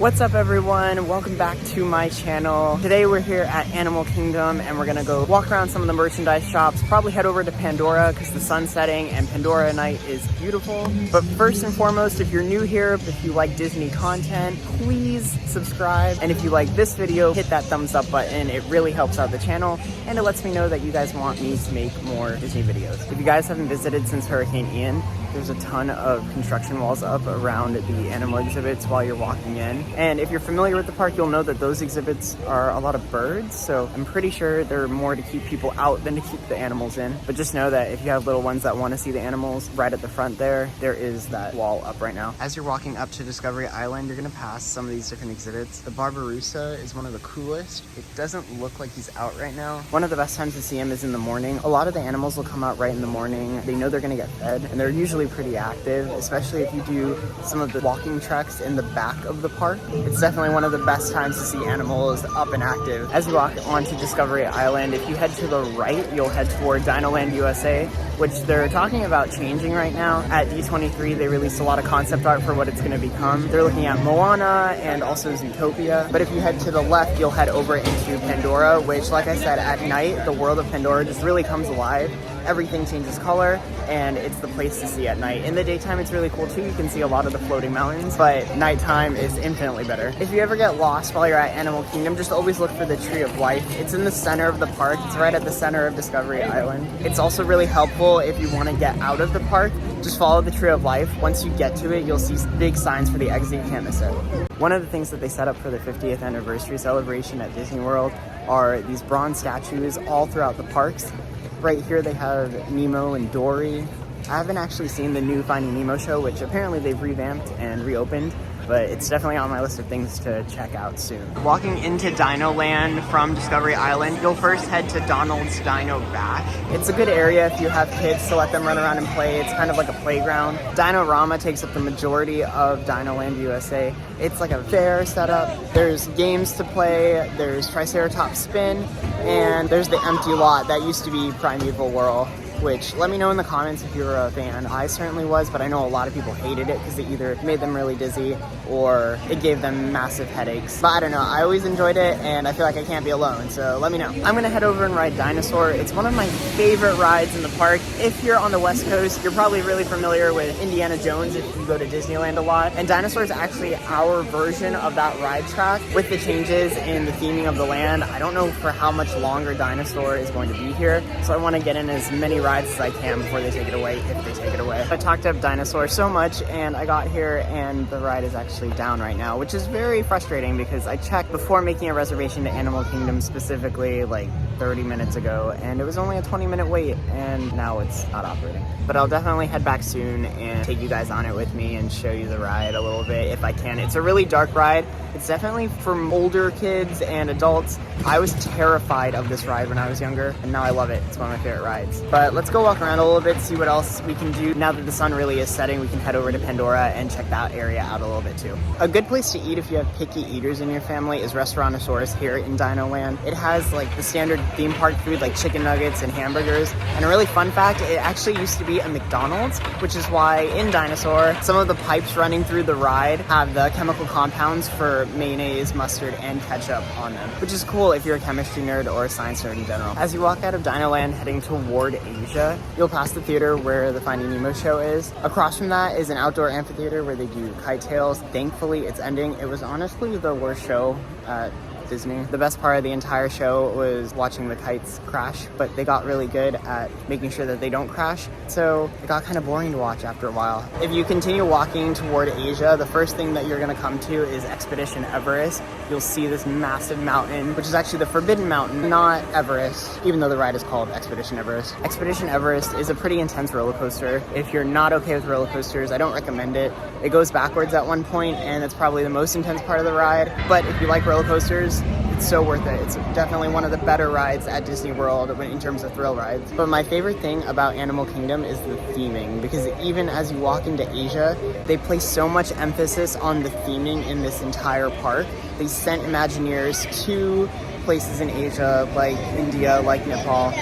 What's up everyone? Welcome back to my channel. Today we're here at Animal Kingdom and we're gonna go walk around some of the merchandise shops, probably head over to Pandora because the sun's setting and Pandora at night is beautiful. But first and foremost, if you're new here, if you like Disney content, please subscribe. And if you like this video, hit that thumbs up button. It really helps out the channel and it lets me know that you guys want me to make more Disney videos. If you guys haven't visited since Hurricane Ian, there's a ton of construction walls up around the animal exhibits while you're walking in. And if you're familiar with the park, you'll know that those exhibits are a lot of birds. So I'm pretty sure they're more to keep people out than to keep the animals in. But just know that if you have little ones that want to see the animals, right at the front there is that wall up right now. As you're walking up to Discovery Island, you're gonna pass some of these different exhibits. The Barbaroussa is one of the coolest. It doesn't look like he's out right now. One of the best times to see him is in the morning. A lot of the animals will come out right in the morning. They know they're gonna get fed and they're usually pretty active, especially if you do some of the walking treks in the back of the park. It's definitely one of the best times to see animals up and active. As you walk onto Discovery Island, if you head to the right, you'll head toward Dinoland USA, which they're talking about changing right now. At D23, they released a lot of concept art for what it's going to become. They're looking at Moana and also Zootopia. But if you head to the left, you'll head over into Pandora, which, like I said, at night, the world of Pandora just really comes alive. Everything changes color and it's the place to see at night. In the daytime, it's really cool too. You can see a lot of the floating mountains, but nighttime is infinitely better. If you ever get lost while you're at Animal Kingdom, just always look for the Tree of Life. It's in the center of the park. It's right at the center of Discovery Island. It's also really helpful if you want to get out of the park. Just follow the Tree of Life. Once you get to it, you'll see big signs for the exit. You can't miss it. One of the things that they set up for the 50th anniversary celebration at Disney World are these bronze statues all throughout the parks. Right here they have Nemo and Dory. I haven't actually seen the new Finding Nemo show, which apparently they've revamped and reopened, but it's definitely on my list of things to check out soon. Walking into Dinoland from Discovery Island, you'll first head to Donald's Dino Bash. It's a good area if you have kids to let them run around and play. It's kind of like a playground. Dinorama takes up the majority of Dinoland USA. It's like a fair setup. There's games to play, there's Triceratops Spin, and there's the empty lot that used to be Primeval Whirl, which let me know in the comments if you're a fan. I certainly was, but I know a lot of people hated it because it either made them really dizzy or it gave them massive headaches. But I don't know, I always enjoyed it and I feel like I can't be alone, so let me know. I'm gonna head over and ride Dinosaur. It's one of my favorite rides in the park. If you're on the West Coast, you're probably really familiar with Indiana Jones if you go to Disneyland a lot. And Dinosaur is actually our version of that ride track with the changes in the theming of the land. I don't know for how much longer Dinosaur is going to be here, so I want to get in as many rides as I can before they take it away, if they take it away. I talked up Dinosaur so much and I got here and the ride is actually down right now, which is very frustrating because I checked before making a reservation to Animal Kingdom specifically like 30 minutes ago and it was only a 20-minute wait and now it's not operating. But I'll definitely head back soon and take you guys on it with me and show you the ride a little bit if I can. It's a really dark ride. It's definitely for older kids and adults. I was terrified of this ride when I was younger and now I love it. It's one of my favorite rides. But let's go walk around a little bit, see what else we can do. Now that the sun really is setting, we can head over to Pandora and check that area out a little bit too. A good place to eat if you have picky eaters in your family is Restaurantosaurus here in Dinoland. It has like the standard theme park food like chicken nuggets and hamburgers. And a really fun fact, it actually used to be a McDonald's, which is why in Dinosaur, some of the pipes running through the ride have the chemical compounds for mayonnaise, mustard, and ketchup on them, which is cool if you're a chemistry nerd or a science nerd in general. As you walk out of Dinoland heading toward Asia, you'll pass the theater where the Finding Nemo show is. Across from that is an outdoor amphitheater where they do kite tails. Thankfully, it's ending. It was honestly the worst show at Disney. The best part of the entire show was watching the kites crash, but they got really good at making sure that they don't crash, so it got kind of boring to watch after a while. If you continue walking toward Asia, the first thing that you're going to come to is Expedition Everest. You'll see this massive mountain, which is actually the Forbidden Mountain, not Everest, even though the ride is called Expedition Everest. Expedition Everest is a pretty intense roller coaster. If you're not okay with roller coasters, I don't recommend it. It goes backwards at one point, and that's probably the most intense part of the ride. But if you like roller coasters, it's so worth it. It's definitely one of the better rides at Disney World in terms of thrill rides. But my favorite thing about Animal Kingdom is the theming, because even as you walk into Asia, they place so much emphasis on the theming in this entire park. They sent Imagineers to places in Asia, like India, like Nepal,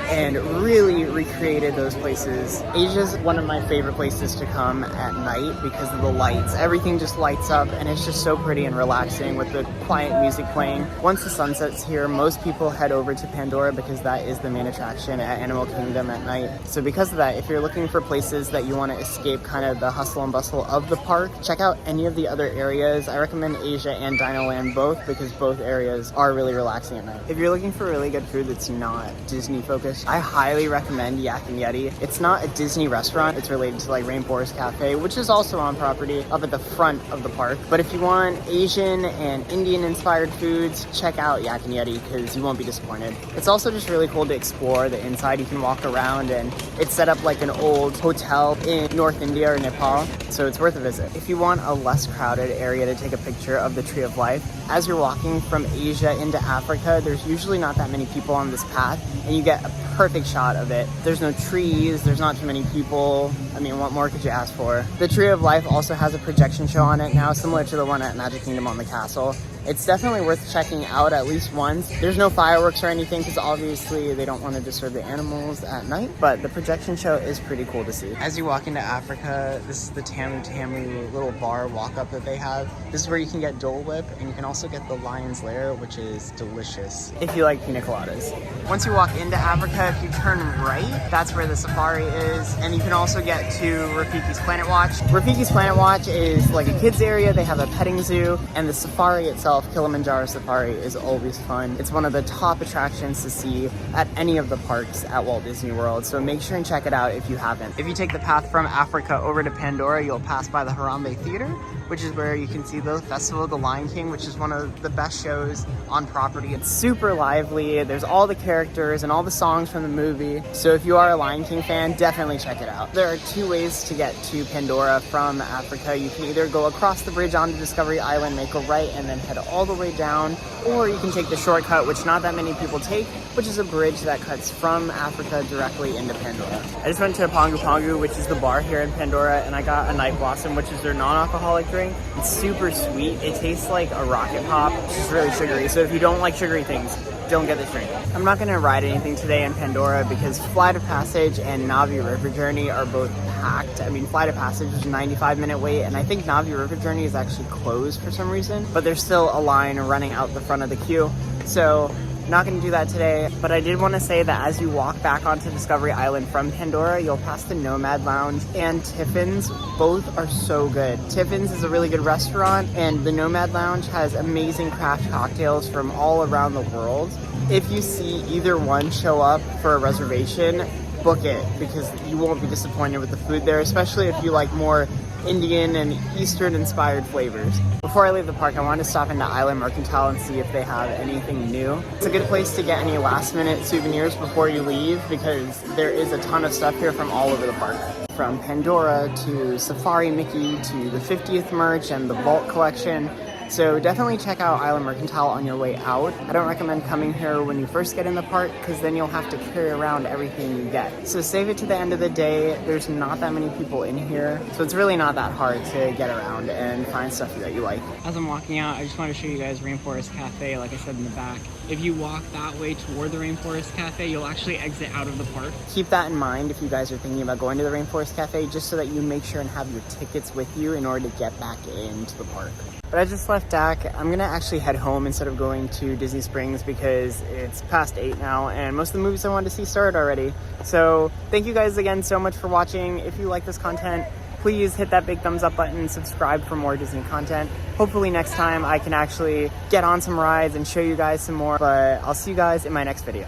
and really recreated those places. Asia's one of my favorite places to come at night because of the lights. Everything just lights up and it's just so pretty and relaxing with the quiet music playing. Once the sun sets here, most people head over to Pandora because that is the main attraction at Animal Kingdom at night. So because of that, if you're looking for places that you want to escape kind of the hustle and bustle of the park, check out any of the other areas. I recommend Asia and Dinoland both because both areas are really relaxing at night. If you're looking for really good food that's not Disney focused, I highly recommend Yak and Yeti. It's not a Disney restaurant. It's related to like Rainforest Cafe, which is also on property up at the front of the park. But if you want Asian and Indian inspired foods, check out Yak and Yeti because you won't be disappointed. It's also just really cool to explore the inside. You can walk around and it's set up like an old hotel in North India or Nepal, so it's worth a visit. If you want a less crowded area to take a picture of the Tree of Life, as you're walking from Asia into Africa, there's usually not that many people on this path and you get a perfect shot of it. There's no trees, there's not too many people. I mean, what more could you ask for? The Tree of Life also has a projection show on it now, similar to the one at Magic Kingdom on the castle. It's definitely worth checking out at least once. There's no fireworks or anything because obviously they don't want to disturb the animals at night, but the projection show is pretty cool to see. As you walk into Africa, this is the Tamu Tamu little bar walk-up that they have. This is where you can get Dole Whip, and you can also get the Lion's Lair, which is delicious if you like pina coladas. Once you walk into Africa, if you turn right, that's where the safari is, and you can also get to Rafiki's Planet Watch. Rafiki's Planet Watch is like a kids area. They have a petting zoo, and the safari itself, Kilimanjaro Safari, is always fun. It's one of the top attractions to see at any of the parks at Walt Disney World, so make sure and check it out if you haven't. If you take the path from Africa over to Pandora, you'll pass by the Harambe Theater, which is where you can see the Festival of the Lion King, which is one of the best shows on property. It's super lively. There's all the characters and all the songs from the movie. So if you are a Lion King fan, definitely check it out. There are two ways to get to Pandora from Africa. You can either go across the bridge onto Discovery Island, make a right, and then head all the way down, or you can take the shortcut, which not that many people take, which is a bridge that cuts from Africa directly into Pandora. I just went to Pongu Pongu, which is the bar here in Pandora, and I got a Night Blossom, which is their non-alcoholic drink. It's super sweet. It tastes like a rocket pop, which is really sugary. So if you don't like sugary things, don't get this drink. I'm not gonna ride anything today in Pandora because Flight of Passage and Navi River Journey are both packed. I mean, Flight of Passage is a 95-minute wait, and I think Navi River Journey is actually closed for some reason, but there's still a line running out the front of the queue. So not gonna do that today, but I did want to say that as you walk back onto Discovery Island from Pandora, you'll pass the Nomad Lounge and Tiffin's. Both are so good. Tiffin's is a really good restaurant, and the Nomad Lounge has amazing craft cocktails from all around the world. If you see either one show up for a reservation, book it because you won't be disappointed with the food there, especially if you like more Indian and Eastern inspired flavors. Before I leave the park, I wanted to stop into Island Mercantile and see if they have anything new. It's a good place to get any last minute souvenirs before you leave because there is a ton of stuff here from all over the park. From Pandora to Safari Mickey to the 50th merch and the Vault collection. So definitely check out Island Mercantile on your way out. I don't recommend coming here when you first get in the park because then you'll have to carry around everything you get. So save it to the end of the day. There's not that many people in here, so it's really not that hard to get around and find stuff that you like. As I'm walking out, I just want to show you guys Rainforest Cafe, like I said in the back. If you walk that way toward the Rainforest Cafe, you'll actually exit out of the park. Keep that in mind if you guys are thinking about going to the Rainforest Cafe, just so that you make sure and have your tickets with you in order to get back into the park. But I just left DAC. I'm gonna actually head home instead of going to Disney Springs because it's past 8 now and most of the movies I wanted to see started already. So thank you guys again so much for watching. If you like this content, please hit that big thumbs up button, subscribe for more Disney content. Hopefully next time I can actually get on some rides and show you guys some more, but I'll see you guys in my next video.